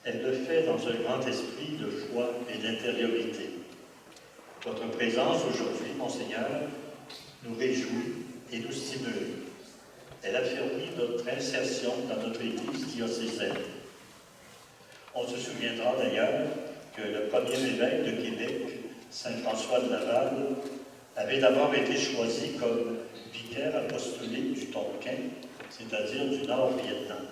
Elle le fait dans un grand esprit de foi et d'intériorité. Votre présence aujourd'hui, Monseigneur, nous réjouit et nous stimule. Elle affermit notre insertion dans notre Église diocésaine. On se souviendra d'ailleurs que le premier évêque de Québec, Saint François de Laval, avait d'abord été choisi comme vicaire apostolique du Tonkin, c'est-à-dire du Nord-Vietnam.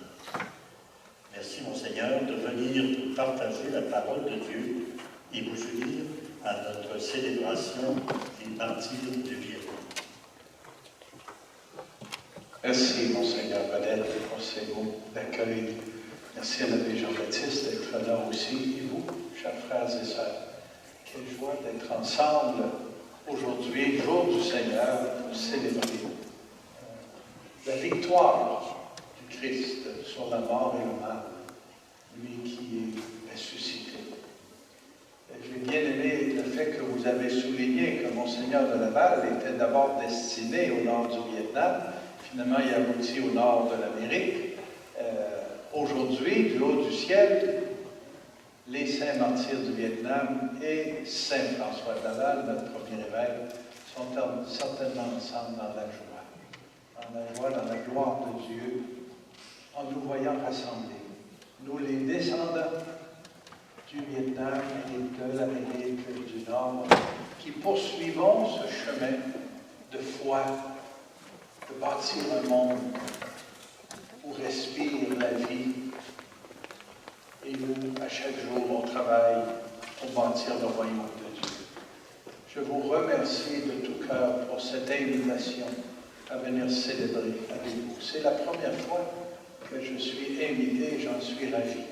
Merci, Monseigneur, de venir nous partager la parole de Dieu et vous unir à notre célébration des martyrs du Vietnam. Merci, Monseigneur Valette, pour ces mots d'accueil. Merci à l'abbé Jean-Baptiste d'être là aussi, et vous, chers frères et sœurs. Quelle joie d'être ensemble aujourd'hui, jour du Seigneur, pour célébrer la victoire du Christ sur la mort et le mal, lui qui est ressuscité. J'ai bien aimé le fait que vous avez souligné que Monseigneur de Laval était d'abord destiné au nord du Vietnam, finalement il aboutit au nord de l'Amérique. aujourd'hui, du haut du ciel, les saints martyrs du Vietnam et Saint François de Laval, notre premier évêque, sont certainement ensemble dans la joie, dans la gloire de Dieu, en nous voyant rassemblés. Nous, les descendants du Vietnam et de l'Amérique du Nord, qui poursuivons ce chemin de foi, de bâtir un monde où respire la vie. Et nous, à chaque jour, on travaille pour bâtir le royaume de Dieu. Je vous remercie de tout cœur pour cette invitation à venir célébrer avec vous. C'est la première fois que je suis invité et j'en suis ravi.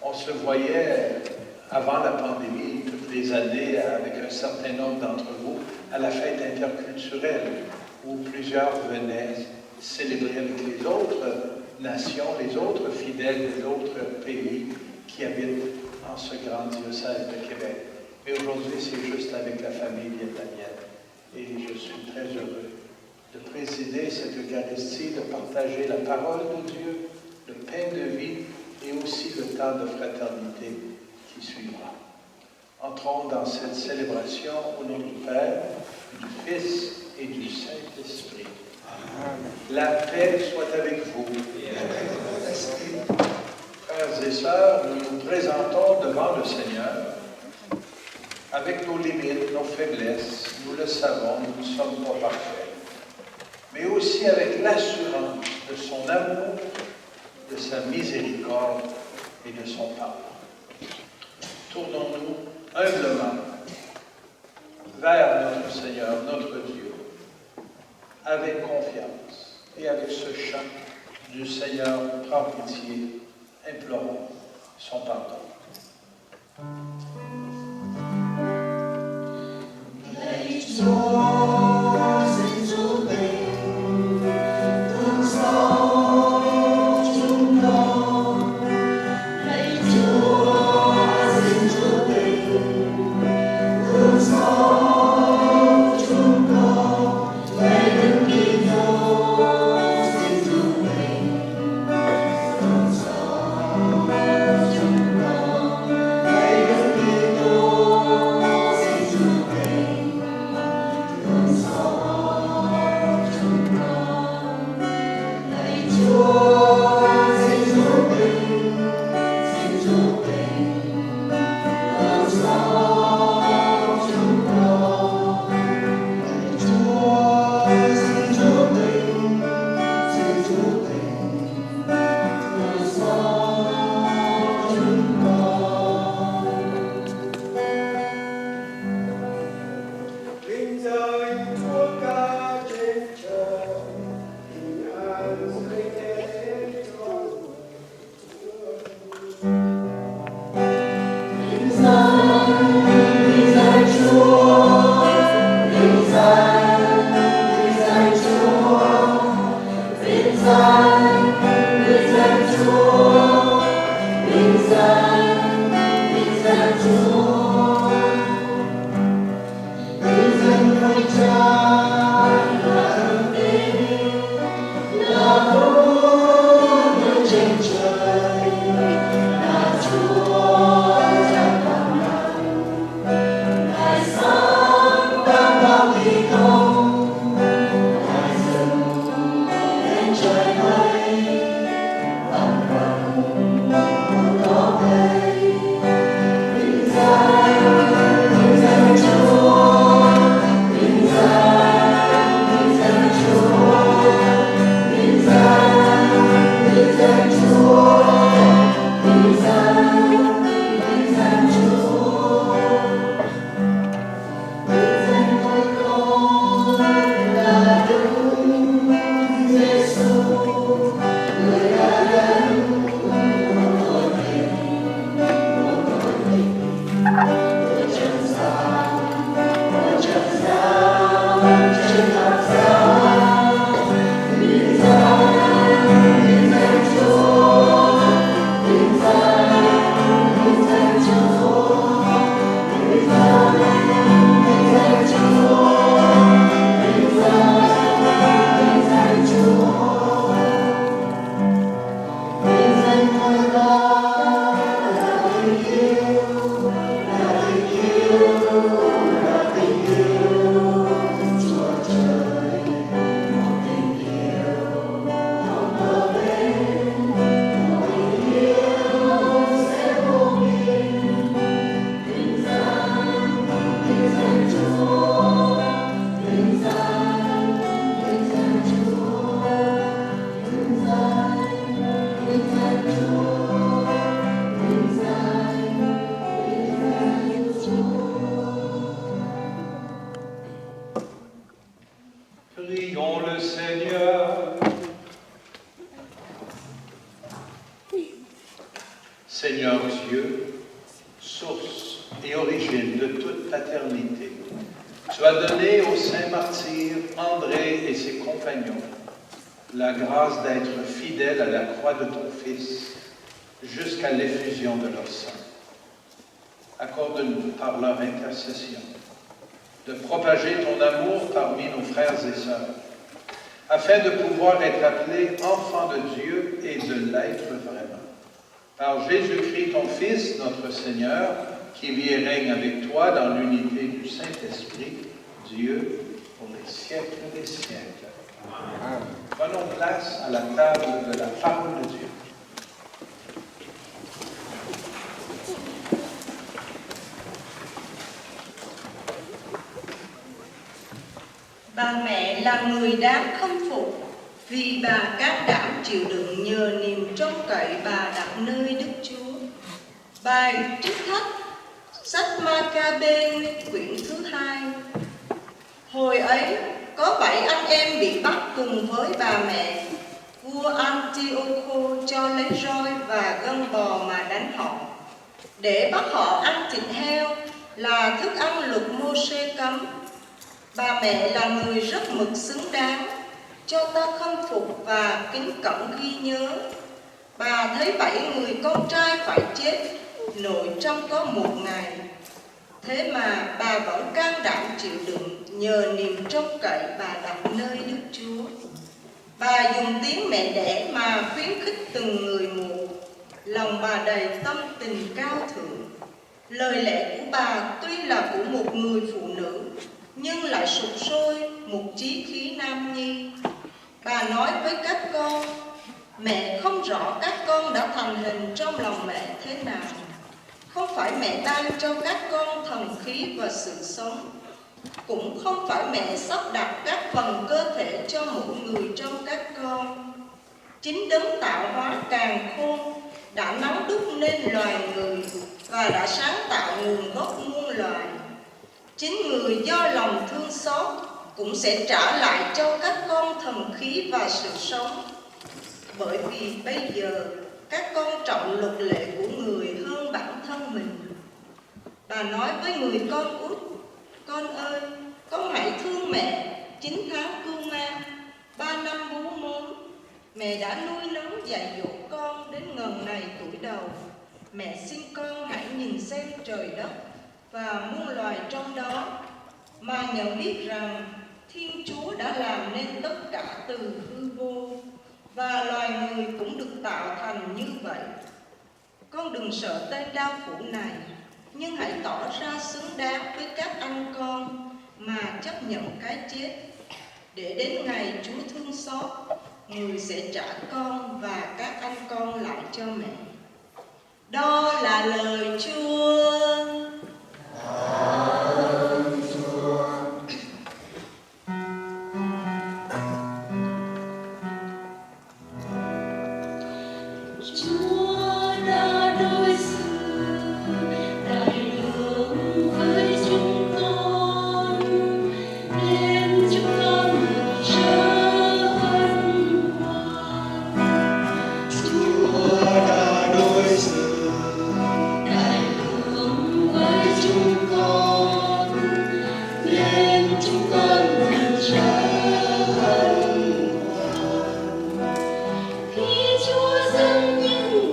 On se voyait avant la pandémie, toutes les années, avec un certain nombre d'entre vous, à la fête interculturelle, où plusieurs venaient célébrer avec les autres nations, les autres fidèles des autres pays qui habitent en ce grand diocèse de Québec. Mais aujourd'hui, c'est juste avec la famille vietnamienne. Et je suis très heureux de présider cette Eucharistie, de partager la parole de Dieu, le pain de vie et aussi le temps de fraternité qui suivra. Entrons dans cette célébration au nom du Père, du Fils et du Saint-Esprit. La paix soit avec vous. Frères et sœurs, nous nous présentons devant le Seigneur avec nos limites, nos faiblesses. Nous le savons, nous ne sommes pas parfaits. Mais aussi avec l'assurance de son amour, de sa miséricorde et de son pardon. Tournons-nous humblement vers notre Seigneur, notre Dieu, avec confiance et avec ce chant du Seigneur, prends pitié, implorons son pardon. Hãy Seigneur. Seigneur Dieu, source et origine de toute paternité, tu as donné aux saints martyrs André et ses compagnons la grâce d'être fidèles à la croix de ton Fils jusqu'à l'effusion de leur sang. Accorde-nous par leur intercession de propager ton amour parmi nos frères et sœurs, afin de pouvoir être appelés enfants de Dieu et de l'être vraiment. Par Jésus-Christ, ton Fils, notre Seigneur, qui vit et règne avec toi dans l'unité du Saint-Esprit, Dieu, pour les siècles des siècles. Amen. Prenons place à la table de la parole de Dieu. Bà mẹ là người đáng khâm phục vì bà can đảm chịu đựng nhờ niềm trông cậy bà đặt nơi Đức Chúa. Bài trích thách sách Ma-ca-bê quyển thứ 2. Hồi ấy có 7 anh em bị bắt cùng với bà mẹ vua Antioco cho lấy roi và gân bò mà đánh họ, để bắt họ ăn thịt heo là thức ăn luật Mô-sê cấm. Bà mẹ là người rất mực xứng đáng, cho ta khâm phục và kính cẩn ghi nhớ. Bà thấy 7 người con trai phải chết nội trong có 1 ngày. Thế mà bà vẫn can đảm chịu đựng nhờ niềm trông cậy bà đặt nơi Đức Chúa. Bà dùng tiếng mẹ đẻ mà khuyến khích từng người một. Lòng bà đầy tâm tình cao thượng. Lời lẽ của bà tuy là của một người phụ nữ, nhưng lại sục sôi một chí khí nam nhi. Bà nói với các con, mẹ không rõ các con đã thành hình trong lòng mẹ thế nào. Không phải mẹ ban cho các con thần khí và sự sống. Cũng không phải mẹ sắp đặt các phần cơ thể cho mỗi người trong các con. Chính đấng tạo hóa càn khôn đã nắn đúc nên loài người và đã sáng tạo nguồn gốc muôn loài. Chính người do lòng thương xót cũng sẽ trả lại cho các con thần khí và sự sống. Bởi vì bây giờ các con trọng luật lệ của người hơn bản thân mình. Bà nói với người con út, con ơi, con hãy thương mẹ 9 tháng cưu mang, 3 năm bú mớm. Mẹ đã nuôi nấng dạy dỗ con đến ngần này tuổi đầu. Mẹ xin con hãy nhìn xem trời đất và muôn loài trong đó, mà nhận biết rằng Thiên Chúa đã làm nên tất cả từ hư vô, và loài người cũng được tạo thành như vậy. Con đừng sợ tên đao phủ này, nhưng hãy tỏ ra xứng đáng với các anh con mà chấp nhận cái chết, để đến ngày Chúa thương xót, người sẽ trả con và các anh con lại cho mẹ. Đó là lời Chúa. Khi Chúa dâng những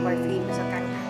Quay phim sao căng thẳng.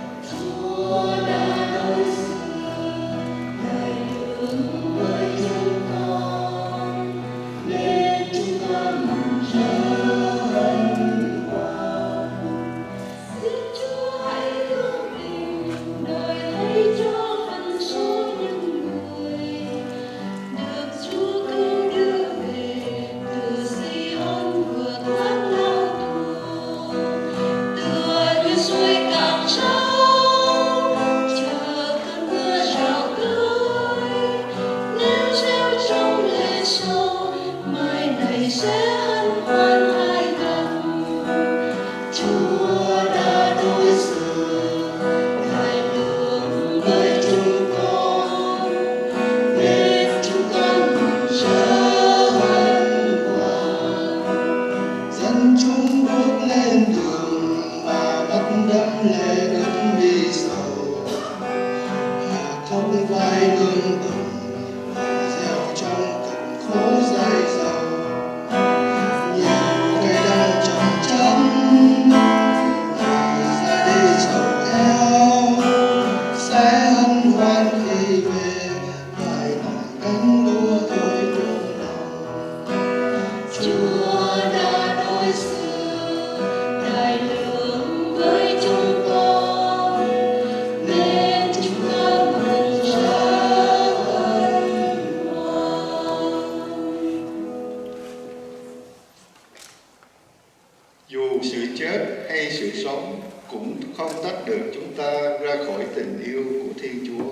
Dù sự chết hay sự sống cũng không tách được chúng ta ra khỏi tình yêu của Thiên Chúa.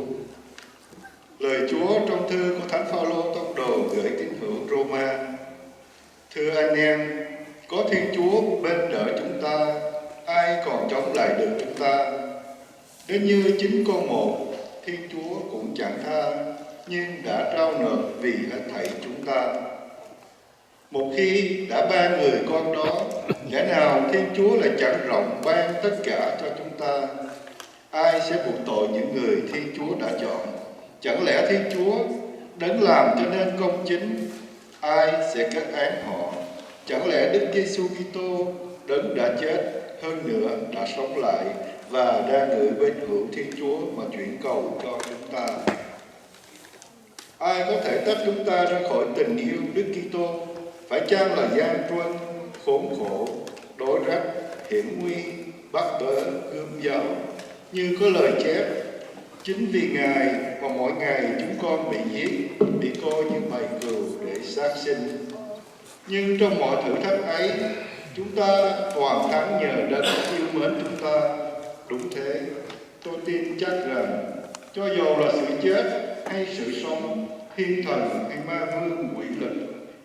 Lời Chúa trong thư của Thánh Phaolô tông đồ gửi tín hữu Roma: Thưa anh em, có Thiên Chúa bên đỡ chúng ta, ai còn chống lại được chúng ta? Đến như chính con một, Thiên Chúa cũng chẳng tha, nhưng đã trao nộp vì hết thảy chúng ta. Một khi đã ban người con đó, lẽ nào Thiên Chúa lại chẳng rộng ban tất cả cho chúng ta? Ai sẽ buộc tội những người Thiên Chúa đã chọn? Chẳng lẽ Thiên Chúa đấng làm cho nên công chính, ai sẽ kết án họ? Chẳng lẽ Đức Giêsu Kitô đấng đã chết, hơn nữa đã sống lại và đang ngự bên hữu Thiên Chúa mà chuyển cầu cho chúng ta? Ai có thể tách chúng ta ra khỏi tình yêu Đức Kitô? Phải chăng là gian truân, khốn khổ, đối rách, hiểm nguy, bắt bớ, gươm giáo? Như có lời chép: chính vì Ngài mà mỗi ngày chúng con bị giết, bị coi như bầy cừu để sát sinh. Nhưng trong mọi thử thách ấy, chúng ta toàn thắng nhờ đấng yêu mến chúng ta. Đúng thế, tôi tin chắc rằng cho dù là sự chết hay sự sống, thiên thần hay ma vương quỷ lực,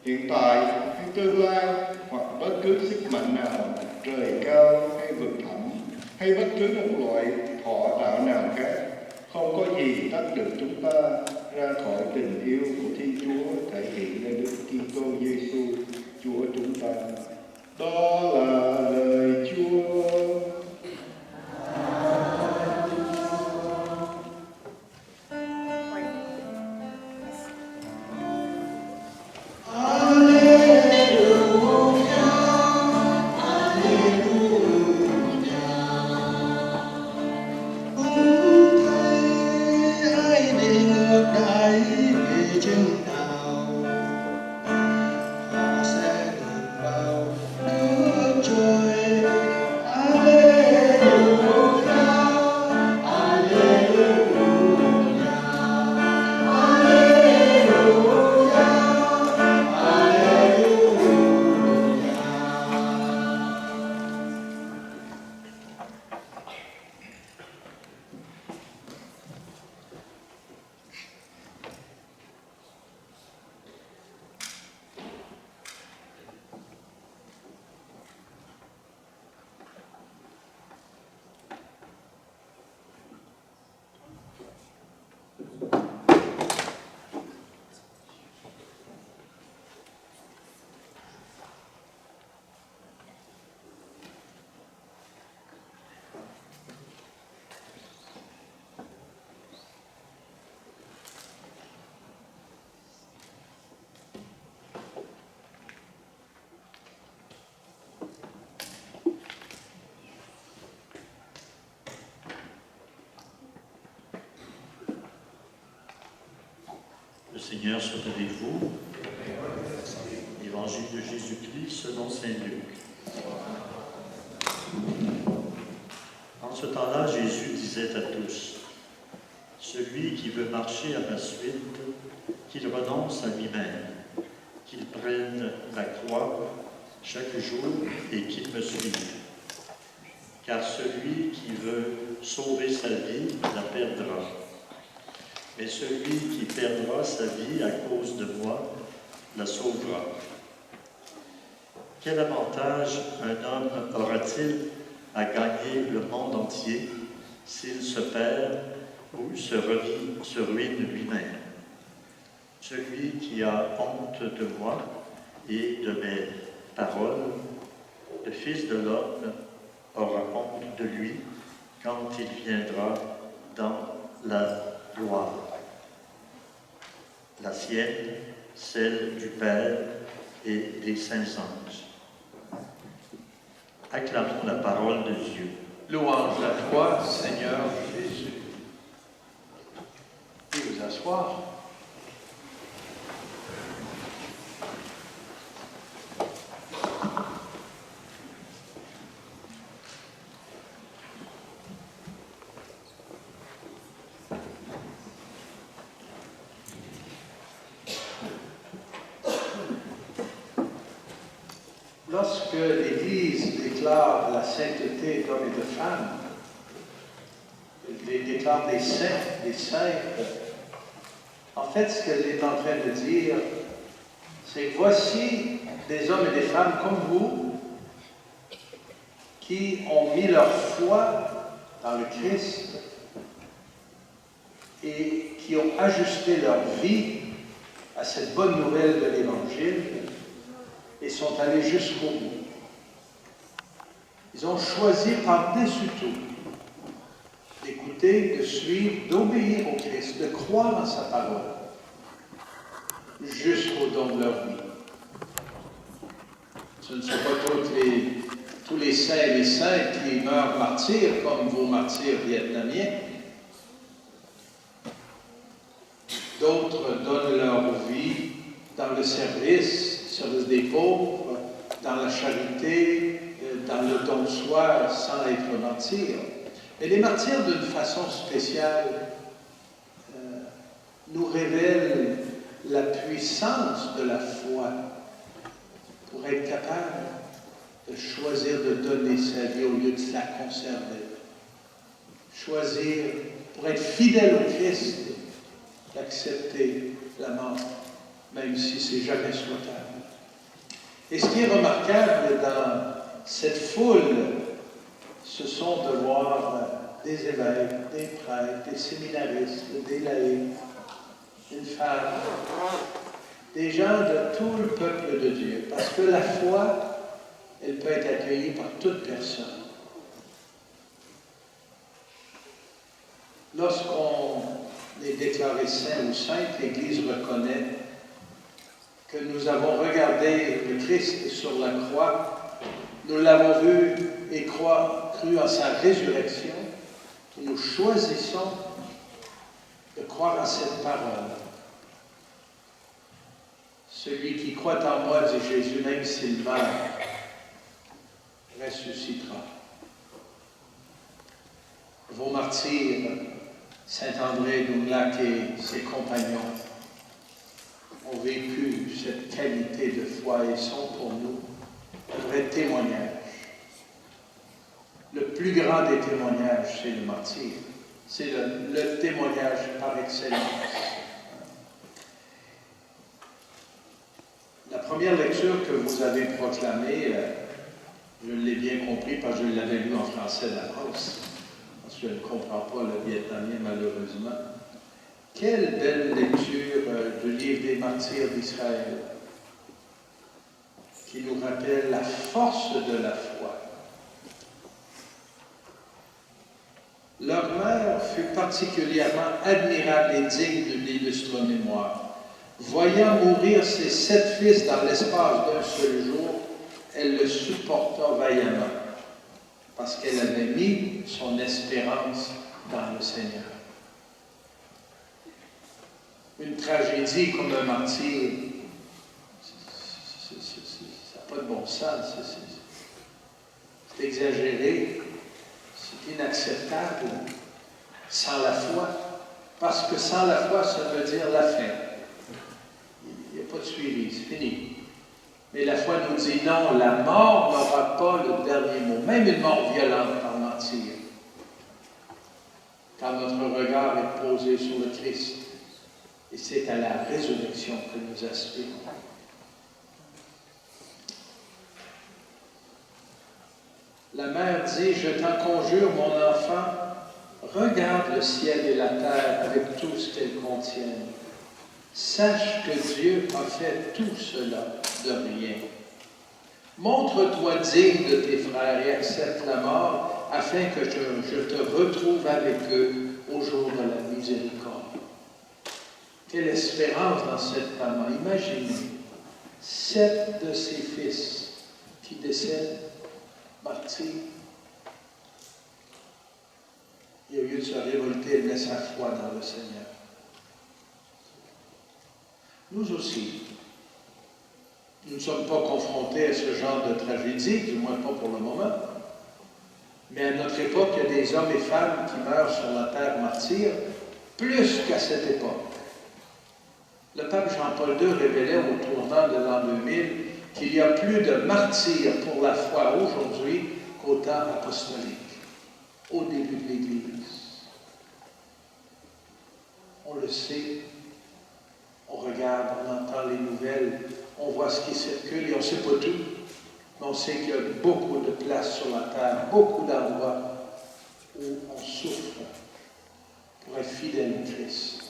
hiện tại hay tương lai, hoặc bất cứ sức mạnh nào, trời cao hay vực thẳm, hay bất cứ một loại thọ đạo nào khác, không có gì tách được chúng ta ra khỏi tình yêu của Thiên Chúa thể hiện nơi Đức Kitô Giêsu Chúa chúng ta. Đó là lời Chúa. Chúa Le Seigneur soit avec vous. Évangile de Jésus-Christ selon saint Luc. En ce temps-là, Jésus disait à tous, « Celui qui veut marcher à ma suite, qu'il renonce à lui-même, qu'il prenne la croix chaque jour et qu'il me suive. Car celui qui veut sauver sa vie la perdra. Mais celui qui perdra sa vie à cause de moi la sauvera. Quel avantage un homme aura-t-il à gagner le monde entier s'il se perd ou se ruine lui-même? Celui qui a honte de moi et de mes paroles, le Fils de l'homme aura honte de lui quand il viendra dans la gloire. La sienne, celle du Père et des saints anges. Acclamons la parole de Dieu. Louange à toi, Seigneur Jésus. Et vous asseoir. Lorsque l'Église déclare la sainteté d'hommes et de femmes, déclare des saints, des saintes, en fait, ce qu'elle est en train de dire, c'est que voici des hommes et des femmes comme vous qui ont mis leur foi dans le Christ et qui ont ajusté leur vie à cette bonne nouvelle de l'Évangile et sont allés jusqu'au bout. Ils ont choisi par-dessus tout d'écouter, de suivre, d'obéir au Christ, de croire en sa parole jusqu'au don de leur vie. Ce ne sont pas tous les saints et les saintes qui meurent martyrs comme vos martyrs vietnamiens. D'autres donnent leur vie dans le service des pauvres, dans la charité, dans le don de soi, sans être martyrs. Et les martyrs, d'une façon spéciale, nous révèlent la puissance de la foi pour être capable de choisir de donner sa vie au lieu de la conserver. Choisir, pour être fidèle au Christ, d'accepter la mort, même si c'est jamais souhaitable. Et ce qui est remarquable dans cette foule, ce sont de voir des évêques, des prêtres, des séminaristes, des laïcs, une femme, des gens de tout le peuple de Dieu. Parce que la foi, elle peut être accueillie par toute personne. Lorsqu'on est déclaré saint ou sainte, l'Église reconnaît que nous avons regardé le Christ sur la croix, nous l'avons vu et cru en sa résurrection, et nous choisissons de croire en cette parole. Celui qui croit en moi, dit Jésus, même s'il meurt, ressuscitera. Vos martyrs, Saint André Doumlac et ses compagnons, ont vécu cette qualité de foi et sont pour nous un vrai témoignage. Le plus grand des témoignages, c'est le martyr. C'est le témoignage par excellence. La première lecture que vous avez proclamée, je l'ai bien compris parce que je l'avais lu en français d'avance, parce que je ne comprends pas le vietnamien malheureusement. Quelle belle lecture du livre des martyrs d'Israël qui nous rappelle la force de la foi. Leur mère fut particulièrement admirable et digne d'une illustre mémoire. Voyant mourir ses 7 fils dans l'espace d'un seul jour, elle le supporta vaillamment, parce qu'elle avait mis son espérance dans le Seigneur. une tragédie comme un martyr, ça n'a pas de bon sens. C'est exagéré, c'est inacceptable sans la foi. Parce que sans la foi, ça veut dire la fin. Il n'y a pas de suivi, c'est fini. Mais la foi nous dit non, la mort n'aura pas le dernier mot. Même une mort violente par mentir. Quand notre regard est posé sur le Christ. Et c'est à la résurrection que nous aspirons. La mère dit, je t'en conjure, mon enfant, regarde le ciel et la terre avec tout ce qu'elles contiennent. Sache que Dieu a fait tout cela de rien. Montre-toi digne de tes frères et accepte la mort, afin que je te retrouve avec eux au jour de la miséricorde. Quelle espérance dans cette maman. Imaginez, 7 de ses fils qui décèdent, martyrs. Et au lieu de se révolter, elle met sa foi dans le Seigneur. Nous aussi, nous ne sommes pas confrontés à ce genre de tragédie, du moins pas pour le moment. Mais à notre époque, il y a des hommes et femmes qui meurent sur la terre martyrs, plus qu'à cette époque. Le pape Jean-Paul II révélait au tournant de l'an 2000 qu'il y a plus de martyrs pour la foi aujourd'hui qu'au temps apostolique, au début de l'Église. On le sait, on regarde, on entend les nouvelles, on voit ce qui circule et on ne sait pas tout, mais on sait qu'il y a beaucoup de places sur la terre, beaucoup d'endroits où on souffre pour être fidèle au Christ.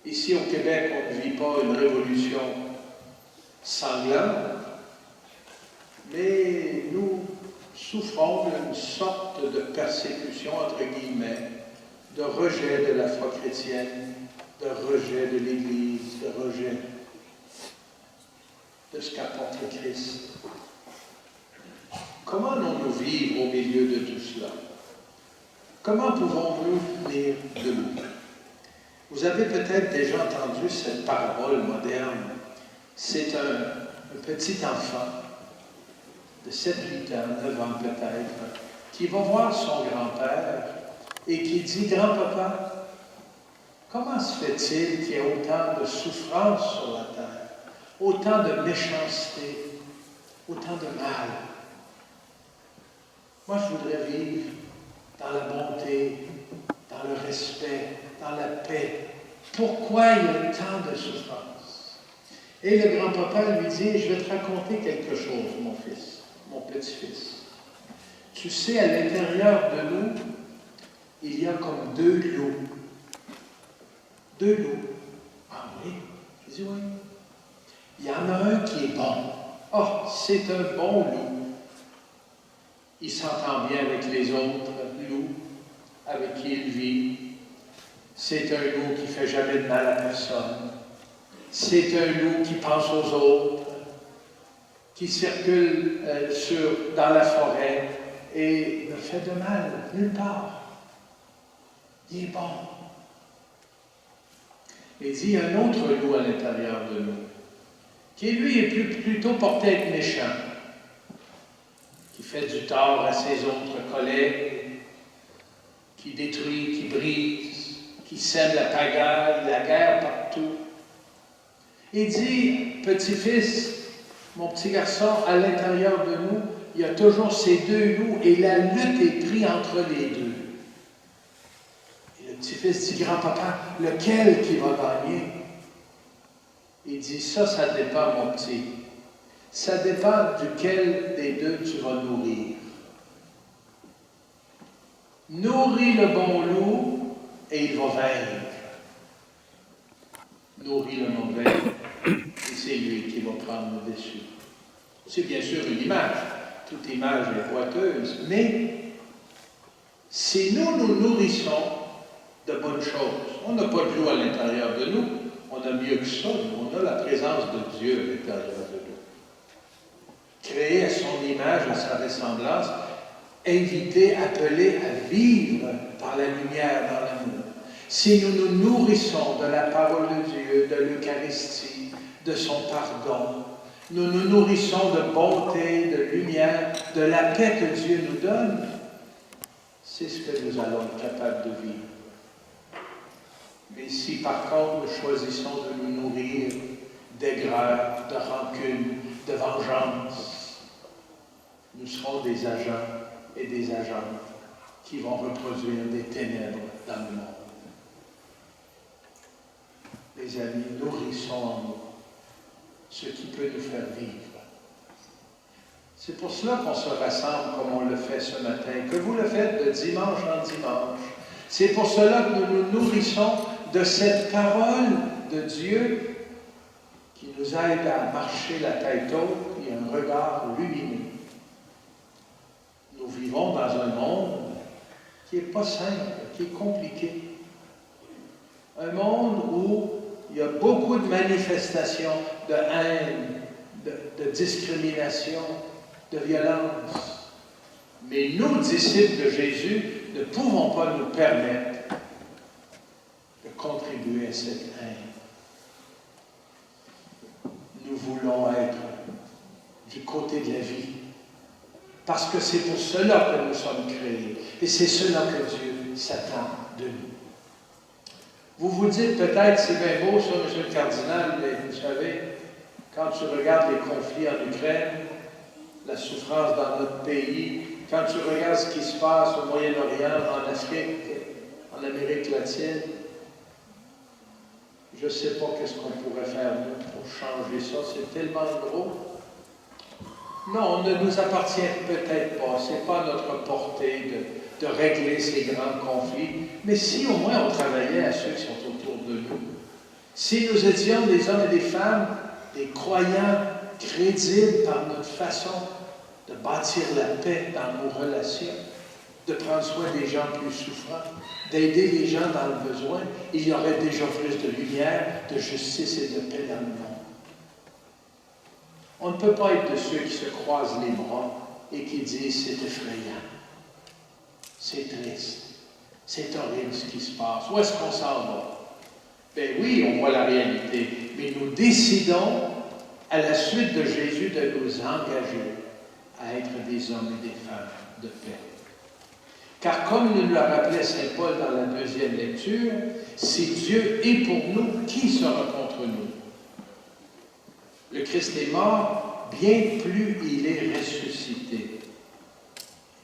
Ici au Québec, on ne vit pas une révolution sanglante, mais nous souffrons d'une sorte de persécution, entre guillemets, de rejet de la foi chrétienne, de rejet de l'Église, de rejet de ce qu'apporte le Christ. Comment allons-nous vivre au milieu de tout cela? Comment pouvons-nous venir debout? Vous avez peut-être déjà entendu cette parabole moderne. C'est un petit enfant de 7, 8 ans, 9 ans peut-être, qui va voir son grand-père et qui dit, « Grand-papa, comment se fait-il qu'il y ait autant de souffrance sur la terre, autant de méchanceté, autant de mal? Moi, je voudrais vivre dans la bonté, dans le respect, dans la paix. Pourquoi il y a tant de souffrance? » Et le grand-papa lui dit, « Je vais te raconter quelque chose, mon fils, mon petit-fils. Tu sais, à l'intérieur de nous, il y a comme 2 loups. 2 loups. » Ah oui? Je dis oui. Il y en a un qui est bon. Oh, c'est un bon loup. Il s'entend bien avec les autres loups avec qui il vit. C'est un loup qui ne fait jamais de mal à personne. C'est un loup qui pense aux autres, qui circule dans la forêt et ne fait de mal nulle part. Il est bon. Il dit, il y a un autre loup à l'intérieur de nous, qui lui est plutôt porté à être méchant, qui fait du tort à ses autres collègues, qui détruit, qui brise, qui sème la pagaille, la guerre partout. Il dit, petit-fils, mon petit garçon, à l'intérieur de nous, il y a toujours ces 2 loups et la lutte est prise entre les 2. Et le petit-fils dit, grand-papa, lequel qui va gagner? Il dit, ça dépend, mon petit. Ça dépend duquel des 2 tu vas nourrir. Nourris le bon loup et il va vaincre. Nourris le mauvais et c'est lui qui va prendre le dessus. C'est bien sûr une image. Toute image est boiteuse, mais si nous nous nourrissons de bonnes choses, on n'a pas de loup à l'intérieur de nous, on a mieux que ça, on a la présence de Dieu à l'intérieur de nous. Créé à son image, à sa ressemblance, invité, appelé à vivre par la lumière, dans l'amour. si nous nous nourrissons de la parole de Dieu, de l'Eucharistie, de son pardon, nous nous nourrissons de bonté, de lumière, de la paix que Dieu nous donne, c'est ce que nous allons être capables de vivre. Mais si par contre nous choisissons de nous nourrir d'aigreur, de rancune, de vengeance, nous serons des agents et des agentes qui vont reproduire des ténèbres dans le monde. Les amis, nourrissons en nous ce qui peut nous faire vivre. C'est pour cela qu'on se rassemble comme on le fait ce matin, que vous le faites de dimanche en dimanche. C'est pour cela que nous nous nourrissons de cette parole de Dieu qui nous aide à marcher la tête haute et un regard lumineux. Nous vivons dans un monde qui n'est pas simple, qui est compliqué. Un monde où il y a beaucoup de manifestations de haine, de discrimination, de violence. Mais nous, disciples de Jésus, ne pouvons pas nous permettre de contribuer à cette haine. Nous voulons être du côté de la vie. Parce que c'est pour cela que nous sommes créés. Et c'est cela que Dieu s'attend de nous. Vous vous dites peut-être, c'est bien beau ça, M. le cardinal, mais vous savez, quand tu regardes les conflits en Ukraine, la souffrance dans notre pays, quand tu regardes ce qui se passe au Moyen-Orient, en Afrique, en Amérique latine, je ne sais pas qu'est-ce qu'on pourrait faire, nous, pour changer ça. C'est tellement gros. Non, on ne nous appartient peut-être pas. Ce n'est pas à notre portée de régler ces grands conflits. Mais si au moins on travaillait à ceux qui sont autour de nous, si nous étions des hommes et des femmes, des croyants crédibles par notre façon de bâtir la paix dans nos relations, de prendre soin des gens plus souffrants, d'aider les gens dans le besoin, il y aurait déjà plus de lumière, de justice et de paix dans le monde. On ne peut pas être de ceux qui se croisent les bras et qui disent « c'est effrayant, c'est triste, c'est horrible ce qui se passe, où est-ce qu'on s'en va? » Ben oui, on voit la réalité, mais nous décidons, à la suite de Jésus, de nous engager à être des hommes et des femmes de paix. Car comme nous le rappelait Saint Paul dans la deuxième lecture, si Dieu est pour nous, qui sera contre nous? Le Christ est mort, bien plus il est ressuscité.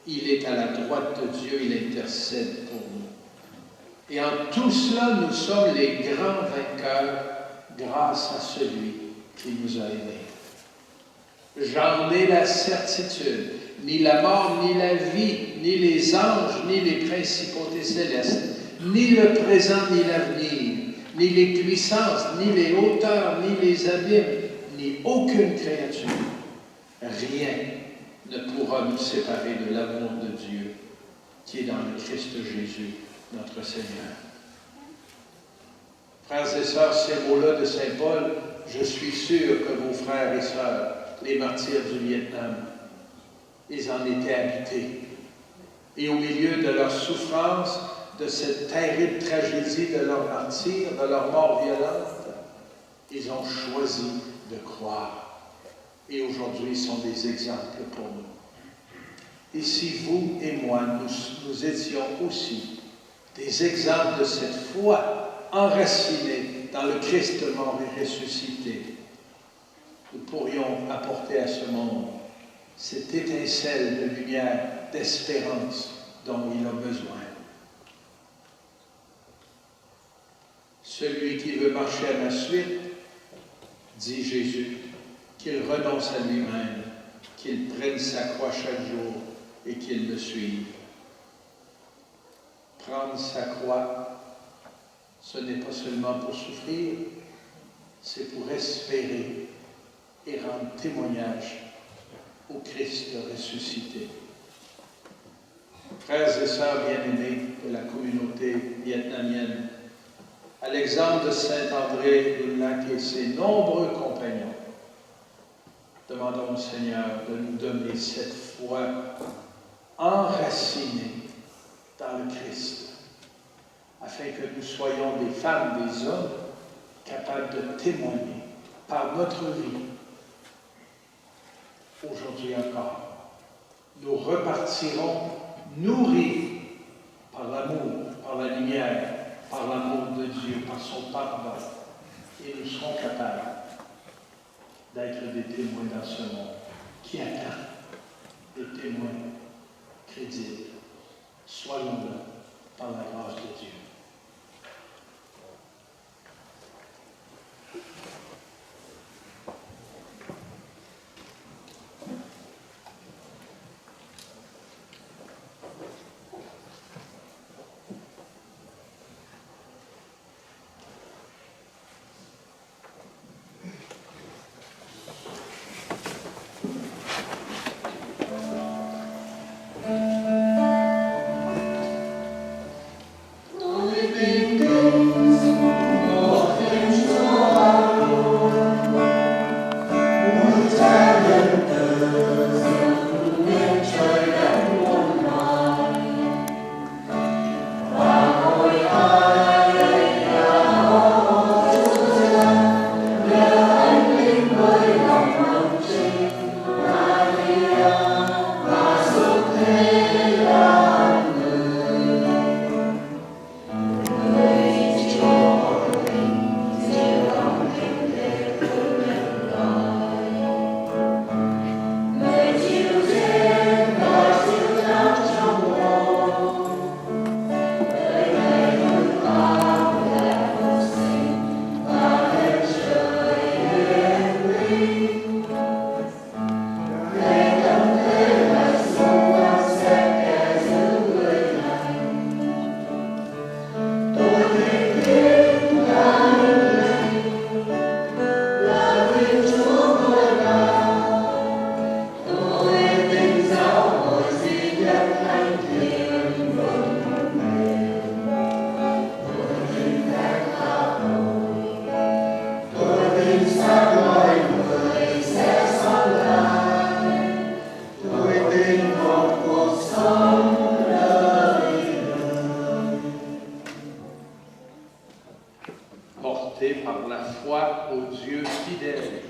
Il est à la droite de Dieu, il intercède pour nous. Et en tout cela, nous sommes les grands vainqueurs grâce à celui qui nous a aimés. J'en ai la certitude, ni la mort, ni la vie, ni les anges, ni les principautés célestes, ni le présent, ni l'avenir, ni les puissances, ni les hauteurs, ni les abîmes, ni aucune créature, rien ne pourra nous séparer de l'amour de Dieu qui est dans le Christ Jésus, notre Seigneur. Frères et sœurs, ces mots-là de Saint Paul, je suis sûr que vos frères et sœurs, les martyrs du Vietnam, ils en étaient habités. Et au milieu de leur souffrance, de cette terrible tragédie de leur martyr, de leur mort violente, ils ont choisi de croire. Et aujourd'hui, ils sont des exemples pour nous. Et si vous et moi, nous étions aussi des exemples de cette foi enracinée dans le Christ mort et ressuscité, nous pourrions apporter à ce monde cette étincelle de lumière, d'espérance dont il a besoin. Celui qui veut marcher à ma suite, dit Jésus, qu'il renonce à lui-même, qu'il prenne sa croix chaque jour et qu'il me suive. Prendre sa croix, ce n'est pas seulement pour souffrir, c'est pour espérer et rendre témoignage au Christ ressuscité. Frères et sœurs bien-aimés de la communauté vietnamienne, à l'exemple de Saint André de Lac et ses nombreux compagnons, demandons au Seigneur de nous donner cette foi enracinée dans le Christ, afin que nous soyons des femmes, des hommes capables de témoigner par notre vie. Aujourd'hui encore, nous repartirons nourris par l'amour, par la lumière, par l'amour de Dieu, par son pardon, et nous serons capables d'être des témoins dans ce monde qui attend des témoins crédibles. Soyons-le par la grâce de Dieu. Portés par la foi au Dieu fidèle,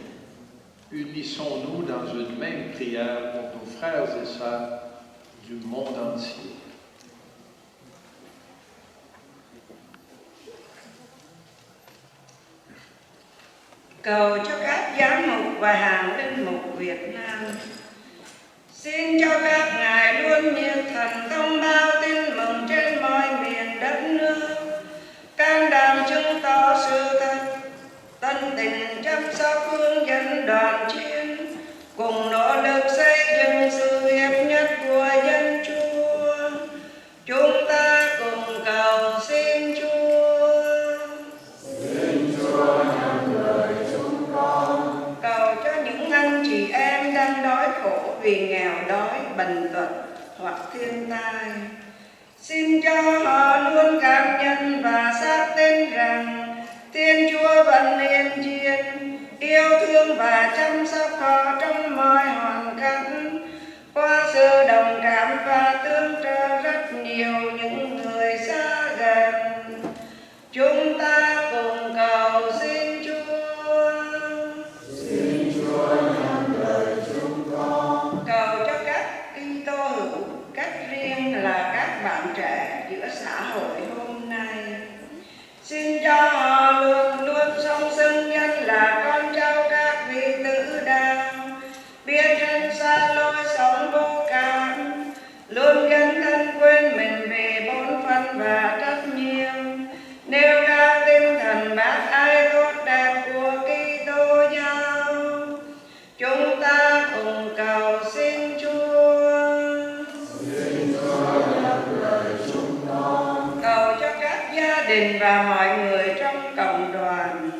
unissons-nous dans une même prière pour nos frères et sœurs du monde entier. Cầu cho các giám mục và hàng linh mục Việt Nam, xin cho các ngài luôn nhiệt thành thông báo tin mừng trên mọi miền đất nước, can đảm chứng tỏ sự thật, tân tình chăm sóc hướng dẫn đoàn chiến, cùng nỗ lực xây dựng sự hiệp nhất của dân Chúa. Chúng ta cùng cầu xin Chúa. Xin Chúa nhận lời chúng con. Cầu cho những anh chị em đang đói khổ vì nghèo đói, bệnh tật hoặc thiên tai, xin cho họ luôn cảm nhận và xác tin rằng Thiên Chúa vẫn hiện diện, yêu thương và chăm sóc họ trong mọi hoàn cảnh, qua sự đồng cảm và tương trợ rất nhiều những người xa gần. Chúng ta cùng cầu xin Chúa. Xin Chúa nhận lời chúng con. Cầu cho các Kitô hữu, cách riêng là các bạn trẻ giữa xã hội hôm nay, xin cho họ luôn luôn sống xưng danh là con cháu các vị tử đạo, biết tránh xa lối sống vô cảm, luôn dấn thân quên mình về bổn phận và trách nhiệm, nêu cao tinh thần bác ái tốt đẹp của Kitô giáo. Chúng ta cùng cầu xin Chúa. Xin Chúa nhận lời chúng con. Cầu cho các gia đình và mọi người trong cộng đoàn,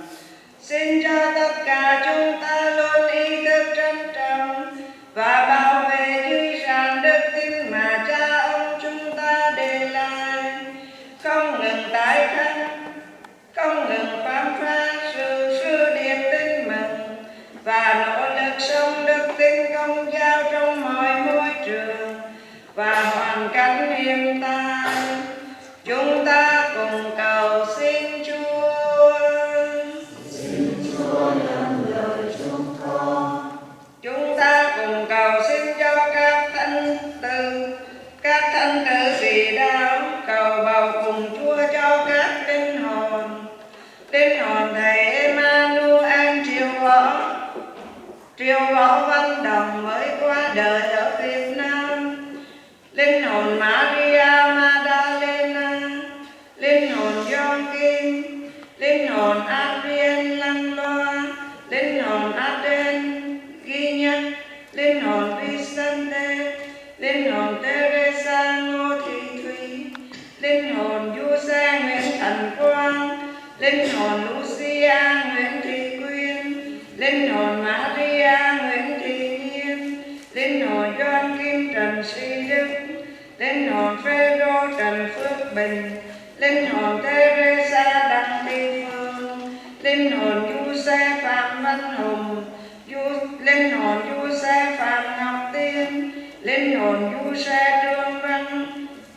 xin cho tất cả chúng ta luôn ý thức trân trọng và bảo vệ di sản đức tin mà cha ông chúng ta để lại, không ngừng tái khắc, không ngừng khám phá sự sư điệp tin mừng và nỗ lực sống đức tin công giáo trong mọi môi trường và hoàn cảnh hiện tại. Chúng ta cùng linh hồn thầy Emmanuel Triệu Võ Văn Đồng mới qua đời ở Việt Nam, linh hồn Maria Magdalena, linh hồn Gioacchim, linh hồn Adrien Lan Loa, linh hồn Aden Ghi Nhất, linh hồn Vicente, linh hồn Teresa Ngô Thị Thúy, linh hồn Giuse Nguyễn Thành Quang, linh hồn Lucia Nguyễn Thị Quyên, linh hồn Maria Nguyễn Thị Nhiên, linh hồn Gioacchim Trần Sĩ Đức, linh hồn Phêrô Trần Phước Bình, linh hồn Teresa Đặng Thị Phương, linh hồn Giuse Phạm Văn Hùng, linh hồn Giuse Phạm Ngọc Tiên, linh hồn Giuse Trương Văn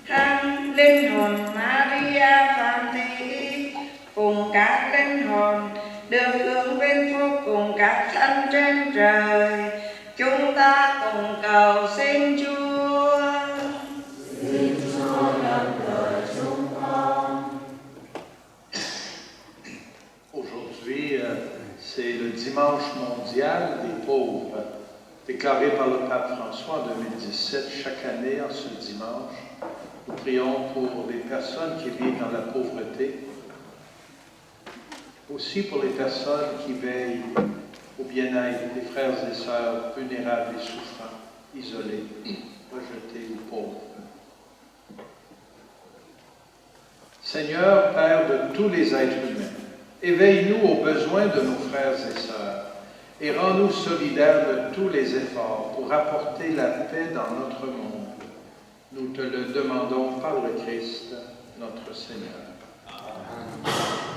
Hằng, linh hồn Maria Phạm Thị Y, cùng các linh hồn được hưởng vinh phúc cùng các thánh trên trời. Chúng ta cùng cầu xin Chúa. Xin Chúa nhận lời chúng con. Aujourd'hui, c'est le dimanche mondial des pauvres, déclaré par le pape François en 2017. Chaque année, en ce dimanche, nous prions pour les personnes qui vivent dans la pauvreté, aussi pour les personnes qui veillent au bien-être des frères et sœurs vulnérables et souffrants, isolés, rejetés ou pauvres. Seigneur, Père de tous les êtres humains, éveille-nous aux besoins de nos frères et sœurs et rends-nous solidaires de tous les efforts pour apporter la paix dans notre monde. Nous te le demandons par le Christ, notre Seigneur. Amen.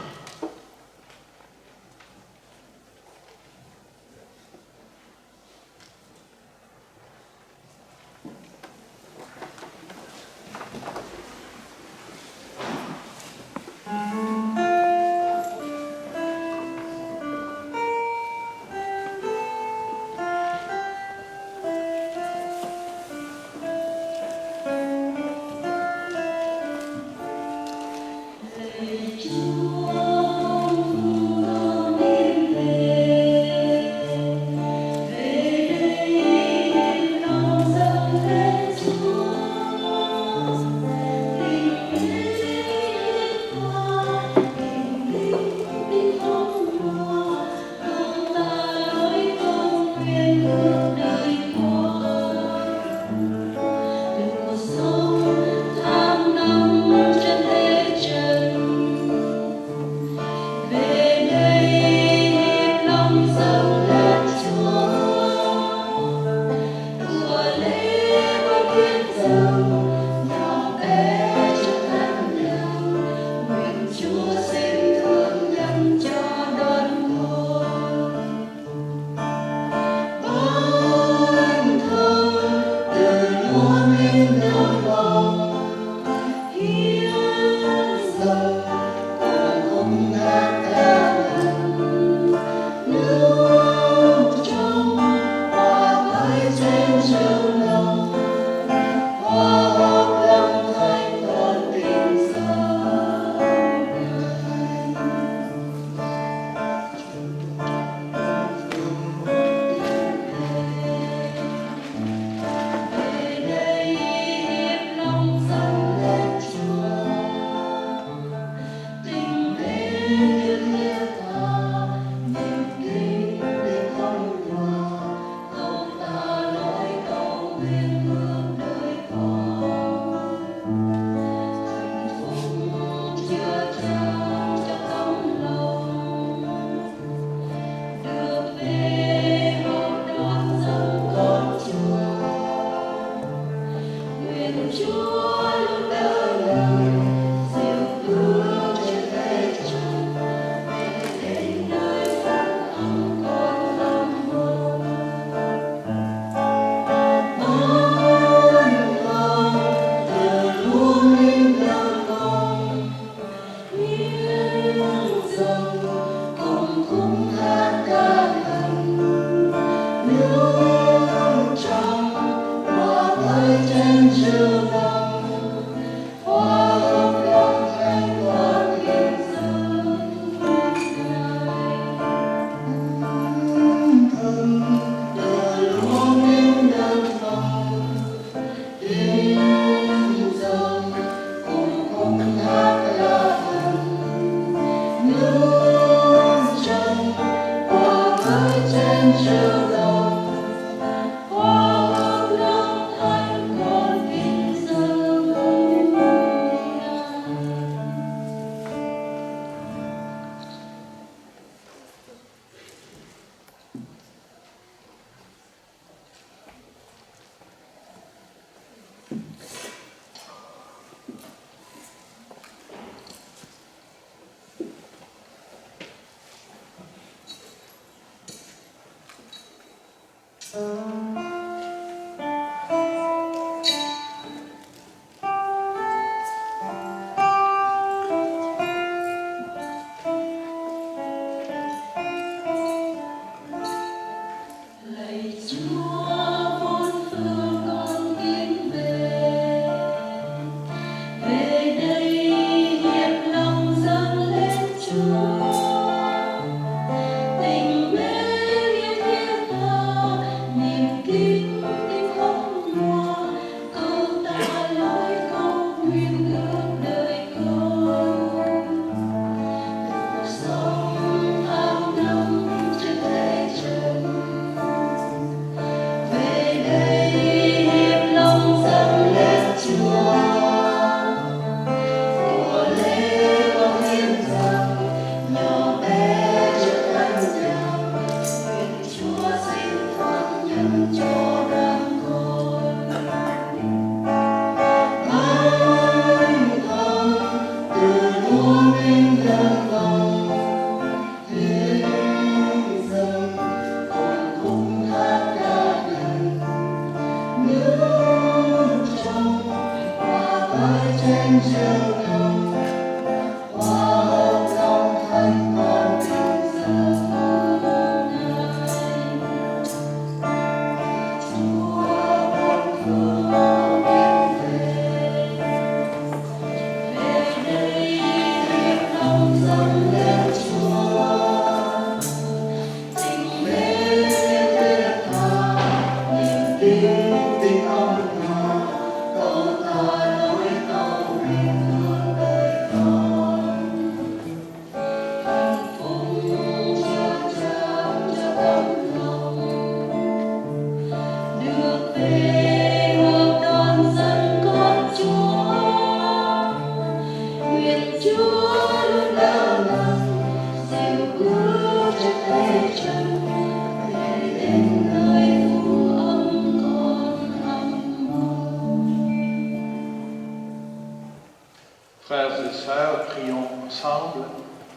Frères et sœurs, prions ensemble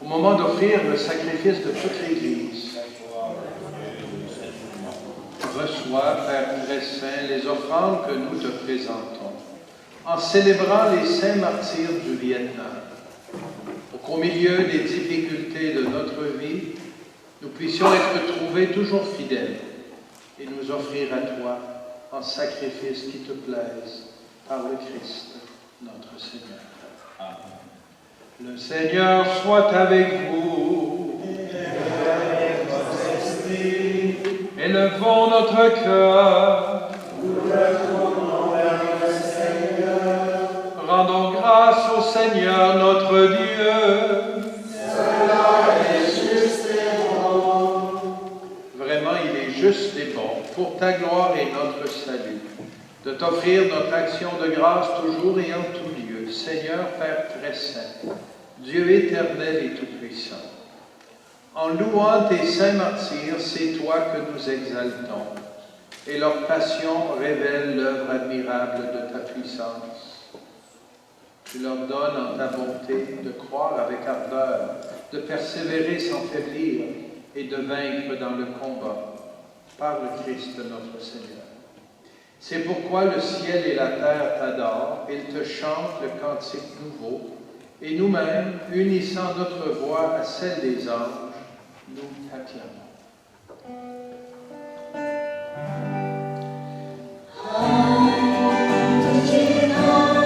au moment d'offrir le sacrifice de toute l'Église. Reçois, Père très saint, les offrandes que nous te présentons, en célébrant les saints martyrs du Vietnam, pour qu'au milieu des difficultés de notre vie, nous puissions être trouvés toujours fidèles et nous offrir à toi en sacrifice qui te plaise par le Christ, notre Seigneur. Amen. Le Seigneur soit avec vous. Et votre esprit. Élevons notre cœur. Nous le tournons vers le Seigneur. Rendons grâce au Seigneur notre Dieu. Cela est juste et bon. Vraiment, il est juste et bon, pour ta gloire et notre salut, de t'offrir notre action de grâce toujours et en tout lieu. Seigneur, Père très saint, Dieu éternel et tout-puissant, en louant tes saints martyrs, c'est toi que nous exaltons, et leur passion révèle l'œuvre admirable de ta puissance. Tu leur donnes en ta bonté de croire avec ardeur, de persévérer sans faiblir et de vaincre dans le combat, par le Christ notre Seigneur. C'est pourquoi le ciel et la terre t'adorent, ils te chantent le cantique nouveau, et nous-mêmes, unissant notre voix à celle des anges, nous t'acclamons. Hãy subscribe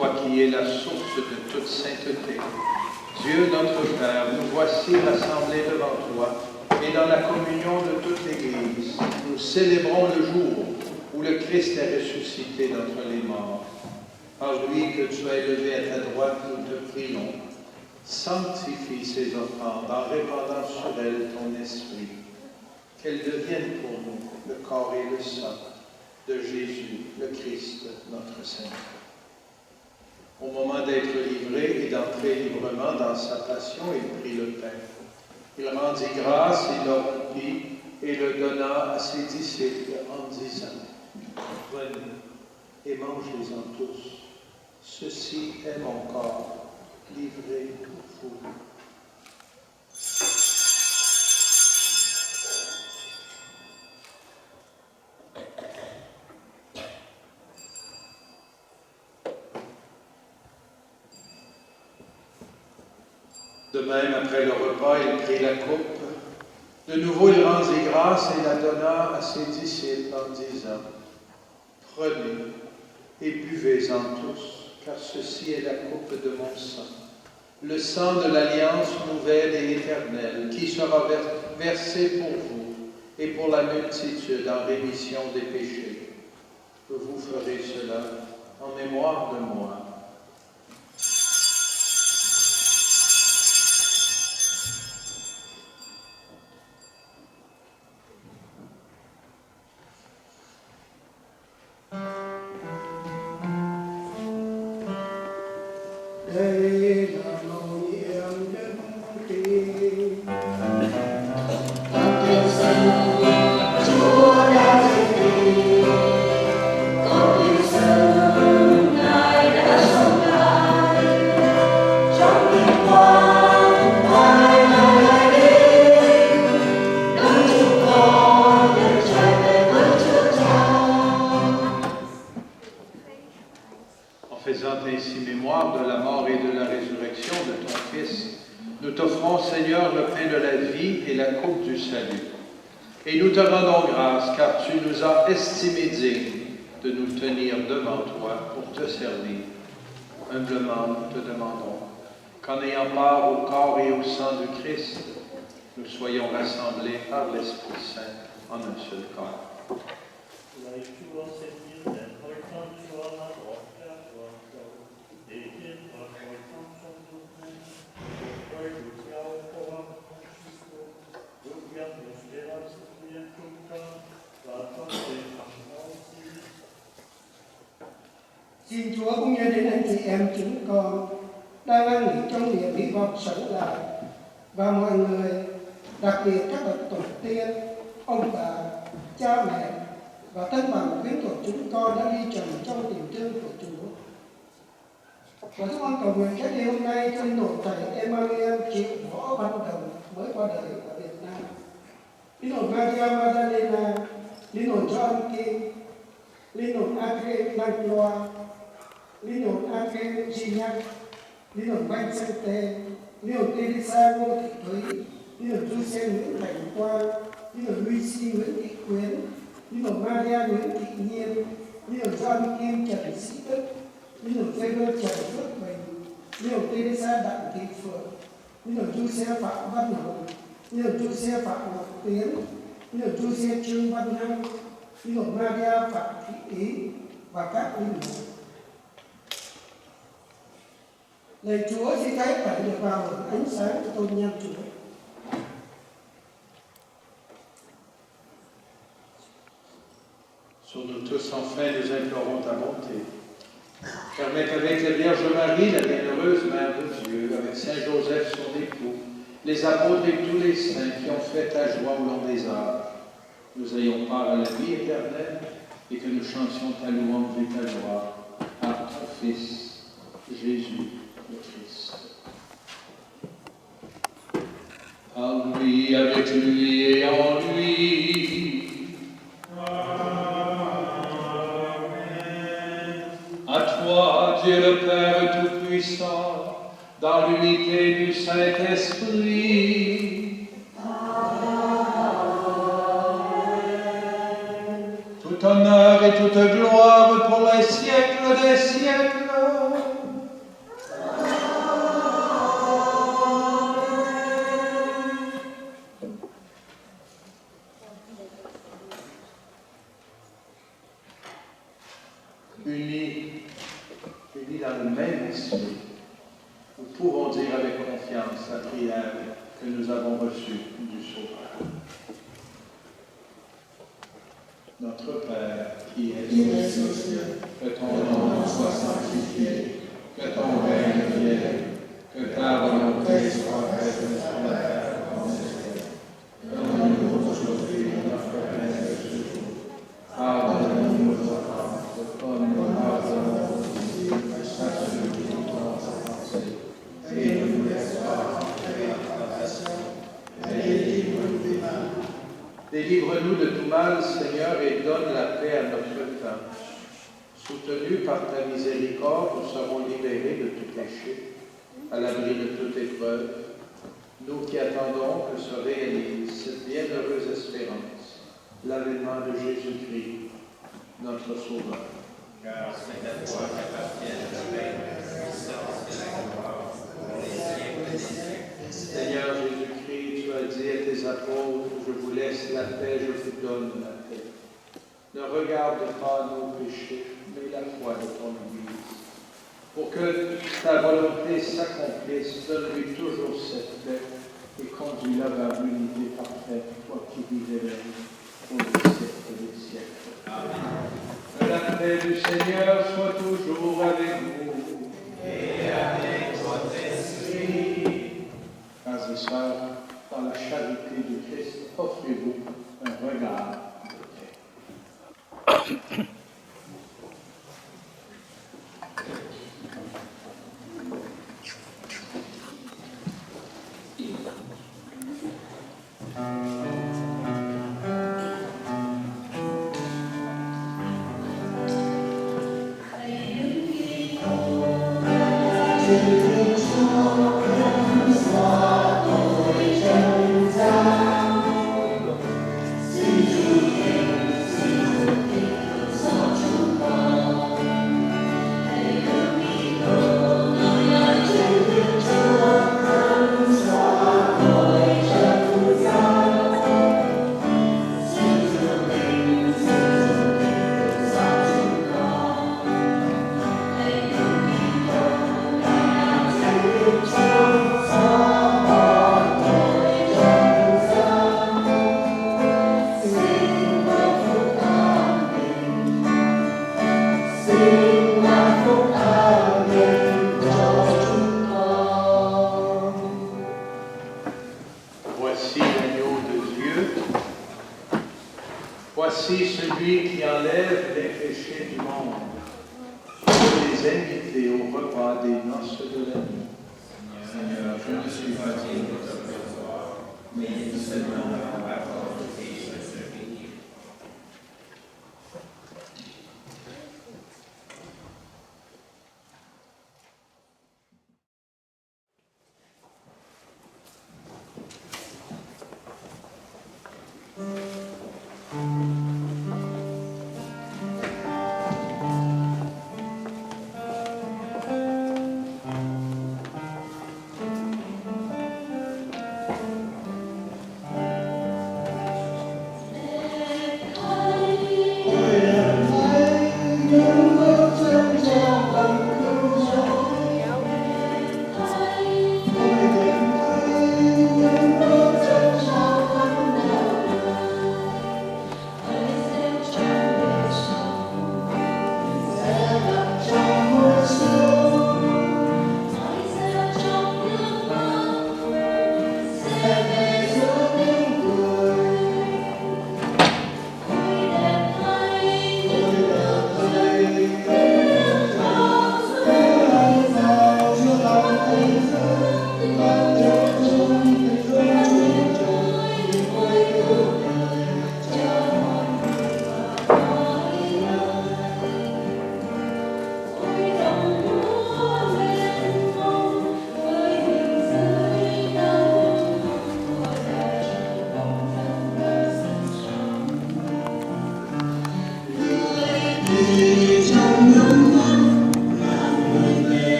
toi qui es la source de toute sainteté. Dieu notre Père, nous voici rassemblés devant toi et dans la communion de toute l'Église. Nous célébrons le jour où le Christ est ressuscité d'entre les morts. Par lui que tu as élevé à ta droite, nous te prions. Sanctifie ces offrandes en répandant sur elles ton esprit. Qu'elles deviennent pour nous le corps et le sang de Jésus, le Christ, notre Seigneur. Au moment d'être livré et d'entrer librement dans sa passion, il prit le pain. Il rendit grâce, il le rompit et le donna à ses disciples en disant, « Venez et mangez-en tous. Ceci est mon corps, livré pour vous. » De même, après le repas, il prit la coupe. De nouveau, il rendit grâce et la donna à ses disciples en disant, « Prenez et buvez-en tous, car ceci est la coupe de mon sang, le sang de l'alliance nouvelle et éternelle, qui sera versé pour vous et pour la multitude en rémission des péchés. Vous ferez cela en mémoire de moi. » Et nous te rendons grâce, car tu nous as estimés dignes de nous tenir devant toi pour te servir. Humblement, nous te demandons qu'en ayant part au corps et au sang du Christ, nous soyons rassemblés par l'Esprit Saint en un seul corps. Xin Chúa cũng như đến anh chị em chúng con đang ăn nghỉ trong niềm hy vọng sống lại, và mọi người, đặc biệt các bậc tổ tiên, ông bà, cha mẹ và thân bằng quyến thuộc chúng con đã đi trần trong tình thương của Chúa. Và chúng con cầu nguyện cái điều hôm nay cho linh hồn thầy Emmanuel Triệu Võ Văn Đồng mới qua đời ở Việt Nam, linh hồn Maria Magdalena, linh hồn Gioan Kim, linh hồn André Langlois, linh hồn André Gignac, linh hồn Vincente, linh hồn Teresa Ngô Thị Thúy, linh hồn Giuse Nguyễn Thành Quang, linh hồn Lucy Nguyễn Thị Quyến, linh hồn Maria Nguyễn Thị Nhiên, linh hồn Gioan Kim Trần Sĩ Đức, linh hồn Phêrô Trần Phước Bình, linh hồn Teresa Đặng Thị Phượng, linh hồn Giuse Phạm Văn Hùng, linh hồn Giuse Phạm Ngọc Tiến, linh hồn Giuse Trương Văn Hăng, linh hồn Maria Phạm Thị Ý và các linh hồn. Lạy Chúa, xin hãy phải được vào ánh sáng của tôn nhân Chúa. Sur nous tous, enfin, nous implorons ta bonté. Permets qu'avec la Vierge Marie, la bienheureuse Mère de Dieu, avec Saint Joseph, son époux, les apôtres et tous les saints qui ont fait ta joie au long des âges, nous ayons part à la vie éternelle et que nous chantions ta louange et ta gloire par ton Fils, Jésus le Christ. En lui, avec lui et en lui. À toi, Dieu le Père Tout-Puissant, dans l'unité du Saint-Esprit. Toute Tout honneur et toute gloire pour les siècles des siècles. Unis dans le même esprit, nous pouvons dire avec confiance la prière que nous avons reçue du Sauveur. Notre Père, qui es aux cieux, que ton nom soit sanctifié, que ton règne vienne, que ta volonté soit faite sur la terre comme au ciel. Donne-nous aujourd'hui notre pain de ce jour. Pardonne-nous nos offenses, comme nous pardonnons aussi à ceux qui nous ont offensés. Et ne nous laisse pas entrer en tentation, mais délivre-nous du mal. Délivre-nous de tout mal, Seigneur, et donne la paix à notre temps. Soutenus par ta miséricorde, nous serons libérés de tout péché, à l'abri de toute épreuve, nous qui attendons que se réalise cette bienheureuse espérance, l'avènement de Jésus-Christ, notre Sauveur. Car c'est à toi qu'appartiennent le règne, la puissance et la gloire pour les siècles des siècles. Seigneur Jésus-Christ, tu as dit à tes apôtres, je vous laisse la paix, je vous donne la paix. Ne regarde pas nos péchés, mais la foi de ton Église. Pour que ta volonté s'accomplisse, donne-lui toujours cette paix et conduis-la vers l'unité parfaite, toi qui vis et règnes pour les siècles des siècles. Amen. Que la paix du Seigneur soit toujours avec vous. Et avec votre esprit. Frères et sœurs, dans la charité du Christ, offrez-vous un regard de paix. Voici l'agneau de Dieu. Voici celui qui enlève les péchés du monde. Soyez les invités au repas des noces de l'agneau. Seigneur, je ne suis pas digne de te recevoir, mais seulement la parole et je serai guéri.